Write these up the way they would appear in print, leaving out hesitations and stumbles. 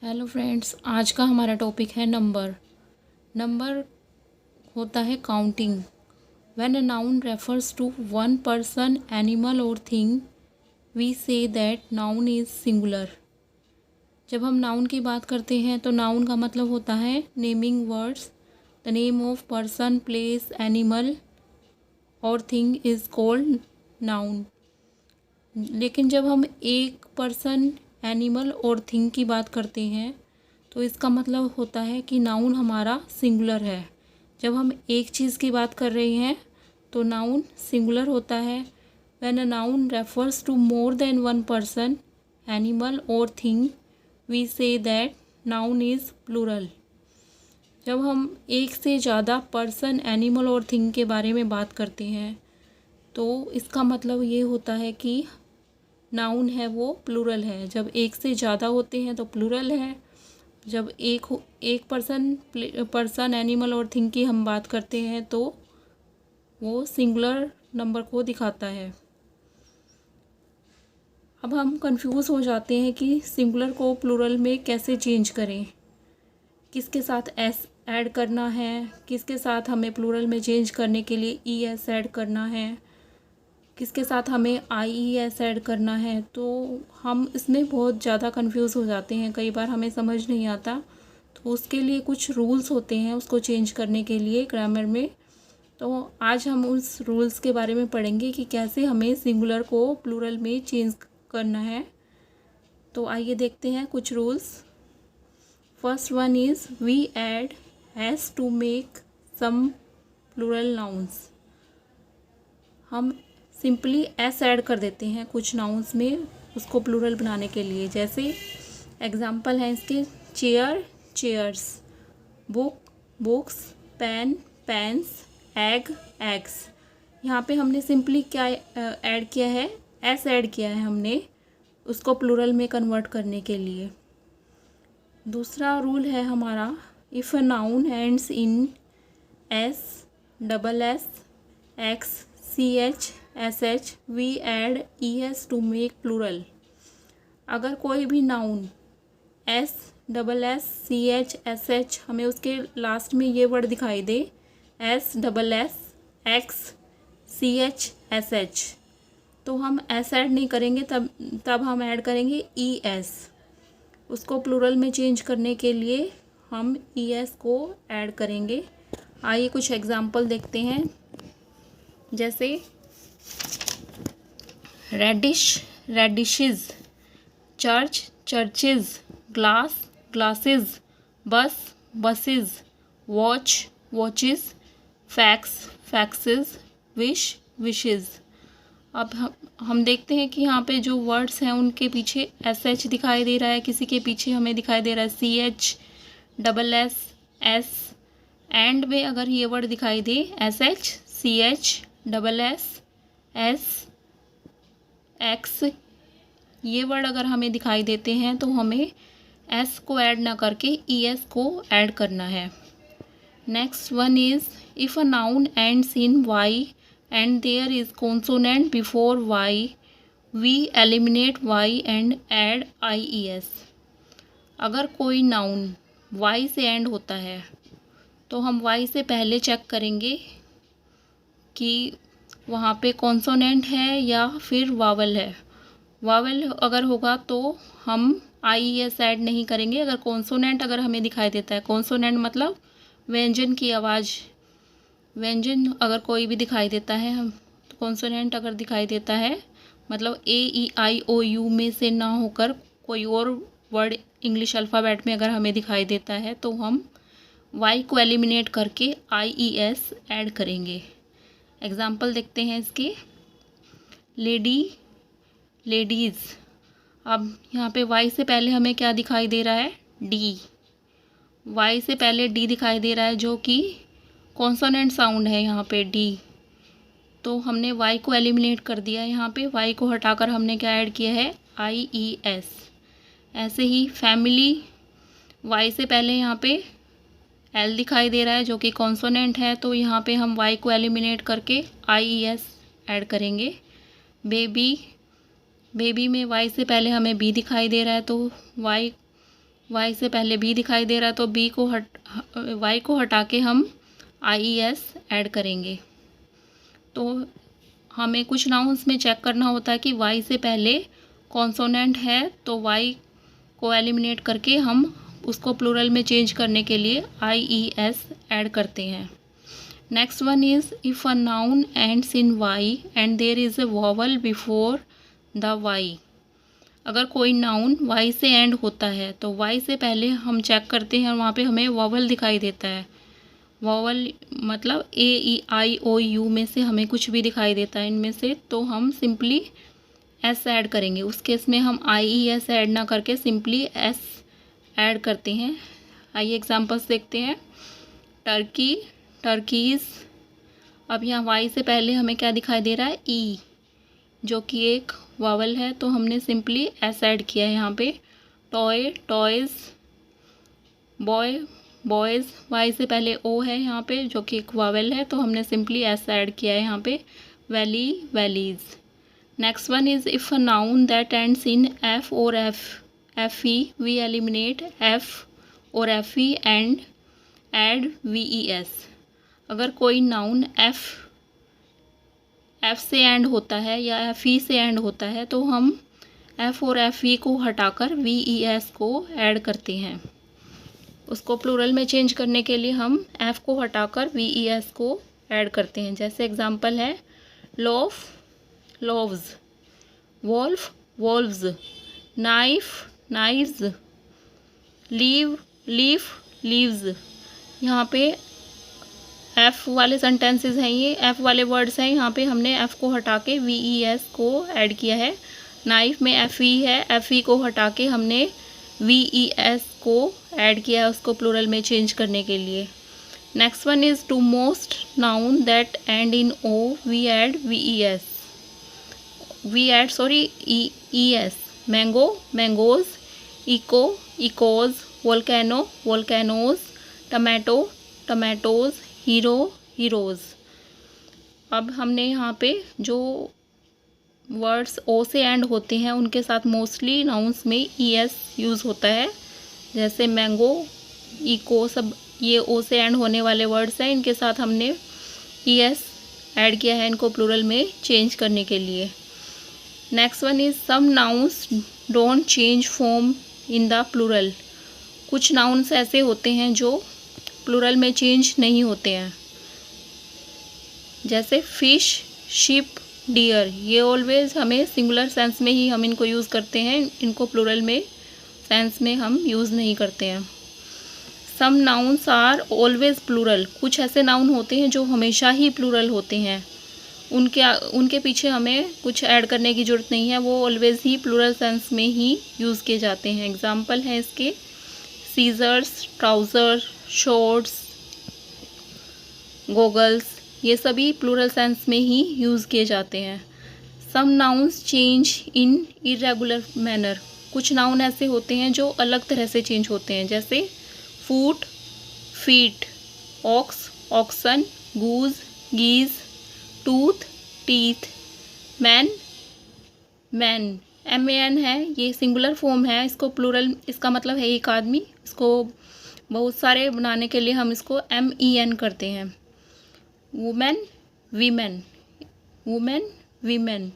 Hello friends, आज का हमारा टॉपिक है नंबर। नंबर होता है counting. When a noun refers to one person, animal और thing, we say that noun is singular. जब हम नाउन की बात करते हैं तो नाउन का मतलब होता है naming words. The name of person, place, animal और थिंग इज़ कॉल्ड नाउन। लेकिन जब हम एक पर्सन, एनिमल और थिंग की बात करते हैं तो इसका मतलब होता है कि नाउन हमारा सिंगुलर है। जब हम एक चीज़ की बात कर रहे हैं तो नाउन सिंगुलर होता है। When a noun refers to more than one person, animal और thing, we say that noun is plural. जब हम एक से ज़्यादा पर्सन, एनिमल और थिंग के बारे में बात करते हैं तो इसका मतलब ये होता है कि नाउन है वो प्लूरल है। जब एक से ज़्यादा होते हैं तो प्लूरल है। जब एक पर्सन, एनिमल और थिंग की हम बात करते हैं तो वो सिंगुलर नंबर को दिखाता है। अब हम कंफ्यूज हो जाते हैं कि सिंगुलर को प्लूरल में कैसे चेंज करें, किसके साथ एस ऐड करना है, किसके साथ हमें प्लूरल में चेंज करने के लिए ई एस ऐड करना है, किसके साथ हमें आई ई एस ऐड करना है। तो हम इसमें बहुत ज़्यादा कंफ्यूज हो जाते हैं, कई बार हमें समझ नहीं आता। तो उसके लिए कुछ रूल्स होते हैं उसको चेंज करने के लिए ग्रामर में। तो आज हम उस रूल्स के बारे में पढ़ेंगे कि कैसे हमें सिंगुलर को प्लूरल में चेंज करना है। तो आइए देखते हैं कुछ rules. First one is we add S to make some plural nouns. हम सिंपली एस ऐड कर देते हैं कुछ नाउन्स में उसको प्लूरल बनाने के लिए। जैसे एग्जाम्पल हैं इसके chair, chairs, book, books, pen, pens, egg, eggs. यहाँ पे हमने सिंपली क्या ऐड किया है, एस ऐड किया है हमने उसको प्लूरल में कन्वर्ट करने के लिए। दूसरा रूल है हमारा, if a noun ends in S, double S, X, C H, S H, we add E S to make plural. अगर कोई भी noun S, double S, C H, S H हमें उसके लास्ट में ये वर्ड दिखाई दे, S, double S, X, C H, S H, तो हम एस ऐड नहीं करेंगे, तब हम ऐड करेंगे ई एस। उसको प्लूरल में चेंज करने के लिए हम ई एस को ऐड करेंगे। आइए कुछ एग्जाम्पल देखते हैं। जैसे radish, radishes, church, churches, glass, glasses, bus, buses, watch, watches, fax, faxes, wish, wishes. अब हम देखते हैं कि यहाँ पे जो वर्ड्स हैं उनके पीछे एस एच दिखाई दे रहा है, किसी के पीछे हमें दिखाई दे रहा है C H, double S, S. End में अगर ये वर्ड दिखाई दे S H, C H, double S, S, X, ये वर्ड अगर हमें दिखाई देते हैं तो हमें एस को ऐड ना करके ई एस को ऐड करना है। Next one is if a noun ends in Y and there is consonant before Y, we eliminate Y and add I E S. अगर कोई नाउन वाई से एंड होता है तो हम वाई से पहले चेक करेंगे कि वहाँ पे कॉन्सोनेंट है या फिर वावल है। वावल अगर होगा तो हम आई एस ऐड नहीं करेंगे। अगर कॉन्सोनेंट अगर हमें दिखाई देता है, कॉन्सोनेंट मतलब व्यंजन की आवाज़, व्यंजन अगर कोई भी दिखाई देता है, हम कॉन्सोनेंट अगर दिखाई देता है मतलब ए ई आई ओ यू में से ना होकर कोई और वर्ड इंग्लिश अल्फ़ाबेट में अगर हमें दिखाई देता है तो हम वाई को एलिमिनेट करके आई ई एस ऐड करेंगे। एग्जाम्पल देखते हैं इसके। Lady, ladies. अब यहाँ पे वाई से पहले हमें क्या दिखाई दे रहा है, डी। वाई से पहले डी दिखाई दे रहा है जो कि कॉन्सोनेंट साउंड है यहाँ पे डी। तो हमने वाई को एलिमिनेट कर दिया है, यहाँ पे वाई को हटाकर हमने क्या ऐड किया है, आई ई एस। ऐसे ही फैमिली, वाई से पहले यहाँ पे एल दिखाई दे रहा है जो कि कॉन्सोनेंट है, तो यहाँ पे हम वाई को एलिमिनेट करके आई ई एस ऐड करेंगे। बेबी, बेबी में वाई से पहले हमें बी दिखाई दे रहा है तो वाई वाई से पहले बी दिखाई दे रहा है तो वाई को हटा के हम IES ऐड करेंगे। तो हमें कुछ नाउन्स में चेक करना होता है कि वाई से पहले कॉन्सोनेंट है तो वाई को एलिमिनेट करके हम उसको प्लूरल में चेंज करने के लिए IES ऐड करते हैं। Next one is if a noun ends in Y and there is a vowel before the Y. अगर कोई नाउन वाई से एंड होता है तो वाई से पहले हम चेक करते हैं, वहाँ पे हमें वॉवल दिखाई देता है। वॉवल मतलब AEIOU में से हमें कुछ भी दिखाई देता है इनमें से, तो हम सिंपली S ऐड करेंगे। उस केस में हम IES ऐड ना करके सिंपली S ऐड करते हैं। आइए एग्जांपल्स देखते हैं। टर्की, टर्कीज़। अब यहाँ वाई से पहले हमें क्या दिखाई दे रहा है? E, जो कि एक वावल है, तो हमने सिंपली S ऐड किया है यहाँ पे। Toy, toys. Boy, boys. Y से पहले O है यहाँ पे जो कि एक वावल है, तो हमने सिंपली S ऐड किया है यहाँ पे। Valley, valleys. Next one is if a noun that ends in F और FE वी एलिमिनेट F और FE एंड ऐड VES। अगर कोई नाउन F से एंड होता है या FE से एंड होता है तो हम F और FE को हटाकर VES को ऐड करते हैं। उसको प्लूरल में चेंज करने के लिए हम F को हटाकर VES को ऐड करते हैं। जैसे एग्जांपल है loaf, loaves. Wolf, wolves. Knife, knives. Leave, leaf, leaves. यहाँ पे F वाले सेंटेंसेस हैं, ये F वाले वर्ड्स हैं। यहाँ पे हमने F को हटा के VES को ऐड किया है। नाइफ में FE है, FE को हटा के हमने VES को ऐड किया है उसको प्लूरल में चेंज करने के लिए। Next one is to most noun that end in O we add VES। ES। Mango, mangoes. Echo, echoes. Volcano, volcanoes. Tomato, tomatoes. Hero, heroes. अब हमने यहाँ पे जो वर्ड्स O से एंड होते हैं उनके साथ मोस्टली नाउन्स में ES यूज़ होता है। जैसे मैंगो, इको, सब ये O से एंड होने वाले वर्ड्स हैं, इनके साथ हमने ES ऐड किया है इनको प्लूरल में चेंज करने के लिए। Next one is some nouns don't change form in the plural. कुछ नाउन्स ऐसे होते हैं जो प्लूरल में चेंज नहीं होते हैं। जैसे फिश, शिप, डियर। ये ऑलवेज हमें सिंगुलर सेंस में ही हम इनको यूज़ करते हैं, इनको प्लूरल में सेंस में हम यूज़ नहीं करते हैं। Some nouns are always plural. कुछ ऐसे नाउन होते हैं जो हमेशा ही प्लूरल होते हैं, उनके पीछे हमें कुछ ऐड करने की ज़रूरत नहीं है, वो ऑलवेज ही प्लूरल सेंस में ही यूज़ किए जाते हैं। एग्जाम्पल हैं इसके सीजर्स, ट्राउज़र, शॉर्ट्स, गॉगल्स। ये सभी प्लूरल सेंस में ही यूज़ किए जाते हैं। Some nouns change in irregular manner. कुछ नाउन ऐसे होते हैं जो अलग तरह से चेंज होते हैं, जैसे foot, feet. Ox, oxen. Goose, geese. Tooth, teeth. Man, man. MAN है, ये सिंगुलर फॉर्म है, इसको प्लूरल, इसका मतलब है एक आदमी। इसको बहुत सारे बनाने के लिए हम इसको MEN करते हैं। Women, women. Women, women.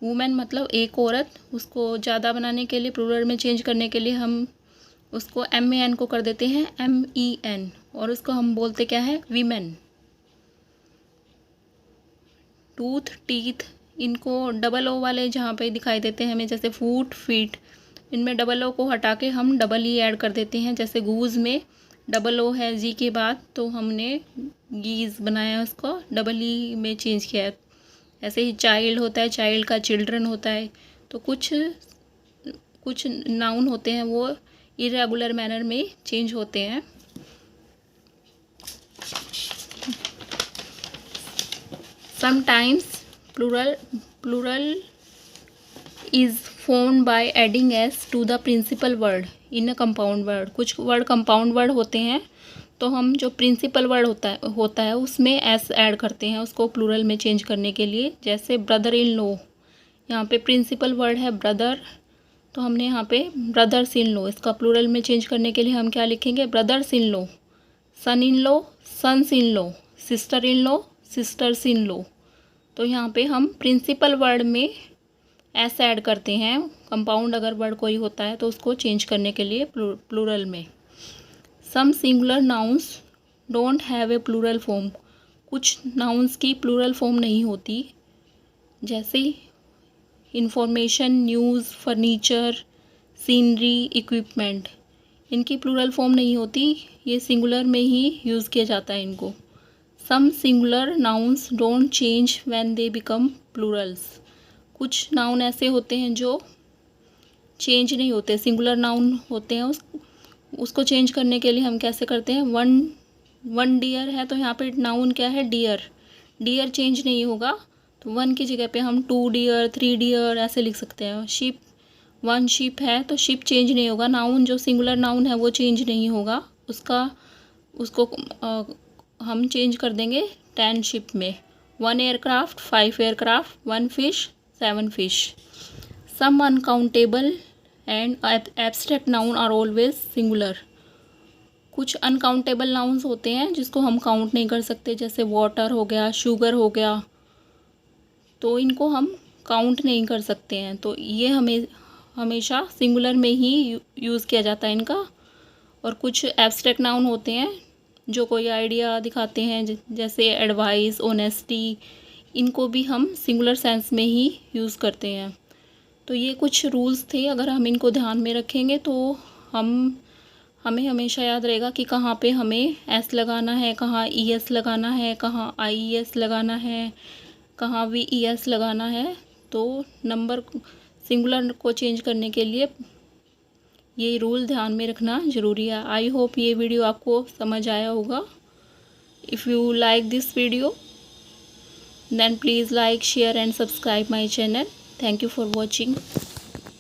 Women मतलब एक औरत, उसको ज़्यादा बनाने के लिए, प्लूरल में चेंज करने के लिए हम उसको MAN को कर देते हैं MEN, और उसको हम बोलते क्या है? वीमेन। Tooth, teeth. इनको डबल O वाले जहाँ पे दिखाई देते हैं हमें, जैसे फूट, फीट, इनमें डबल O को हटा के हम डबल E ऐड कर देते हैं। जैसे गूज में डबल O है G के बाद, तो हमने गीज बनाया, उसको डबल E में चेंज किया है। ऐसे ही चाइल्ड होता है, चाइल्ड का चिल्ड्रन होता है। तो कुछ नाउन होते हैं वो इरेगुलर मैनर में चेंज होते हैं। Sometimes plural is formed by adding S to the principal word in a compound word. कुछ वर्ड कंपाउंड वर्ड होते हैं, तो हम जो प्रिंसिपल वर्ड होता है उसमें S ऐड करते हैं उसको प्लूरल में चेंज करने के लिए। जैसे ब्रदर इन लॉ, यहाँ पे प्रिंसिपल वर्ड है ब्रदर, तो हमने यहाँ पे ब्रदर्स इन लॉ, इसका प्लूरल में चेंज करने के लिए हम क्या लिखेंगे, brothers in law, son in law, sons in law, sister in law, sisters in law. तो यहाँ पे हम प्रिंसिपल वर्ड में एस ऐड करते हैं। कंपाउंड अगर वर्ड कोई होता है तो उसको चेंज करने के लिए प्लूरल में। Some singular nouns don't have a plural form, कुछ नाउन्स की प्लूरल फॉर्म नहीं होती, जैसे information, news, furniture, scenery, equipment, इनकी प्लूरल फॉर्म नहीं होती, ये सिंगुलर में ही यूज़ किया जाता है इनको। Some singular nouns don't change when they become plurals, कुछ नाउन ऐसे होते हैं जो चेंज नहीं होते, सिंगुलर नाउन होते हैं, उसको चेंज करने के लिए हम कैसे करते हैं, वन डियर है तो यहाँ पे नाउन क्या है, डियर, डियर चेंज नहीं होगा, तो वन की जगह पे हम 2 डियर, 3 डियर ऐसे लिख सकते हैं। शिप, 1 शिप है तो शिप चेंज नहीं होगा, नाउन जो सिंगुलर नाउन है वो चेंज नहीं होगा, उसको हम चेंज कर देंगे 10 शिप में। 1 aircraft, 5 aircraft, 1 fish, 7 fish. Some uncountable and abstract noun are always singular, कुछ अनकाउंटेबल नाउन्स होते हैं जिसको हम काउंट नहीं कर सकते, जैसे वाटर हो गया, शुगर हो गया, तो इनको हम काउंट नहीं कर सकते हैं, तो ये हमेशा सिंगुलर में ही यूज़ किया जाता है इनका। और कुछ एब्स्ट्रैक्ट नाउन होते हैं जो कोई आइडिया दिखाते हैं, जैसे एडवाइस, ऑनेस्टी, इनको भी हम सिंगुलर सेंस में ही यूज़ करते हैं। तो ये कुछ रूल्स थे, अगर हम इनको ध्यान में रखेंगे तो हमें हमेशा याद रहेगा कि कहाँ पे हमें एस लगाना है, कहाँ ई एस लगाना है, कहाँ आई ई एस लगाना है, कहाँ वी ई एस लगाना है। तो नंबर सिंगुलर को चेंज करने के लिए ये रूल ध्यान में रखना ज़रूरी है। आई होप ये वीडियो आपको समझ आया होगा। If you like this video then please like, share and subscribe my channel. Thank you for watching.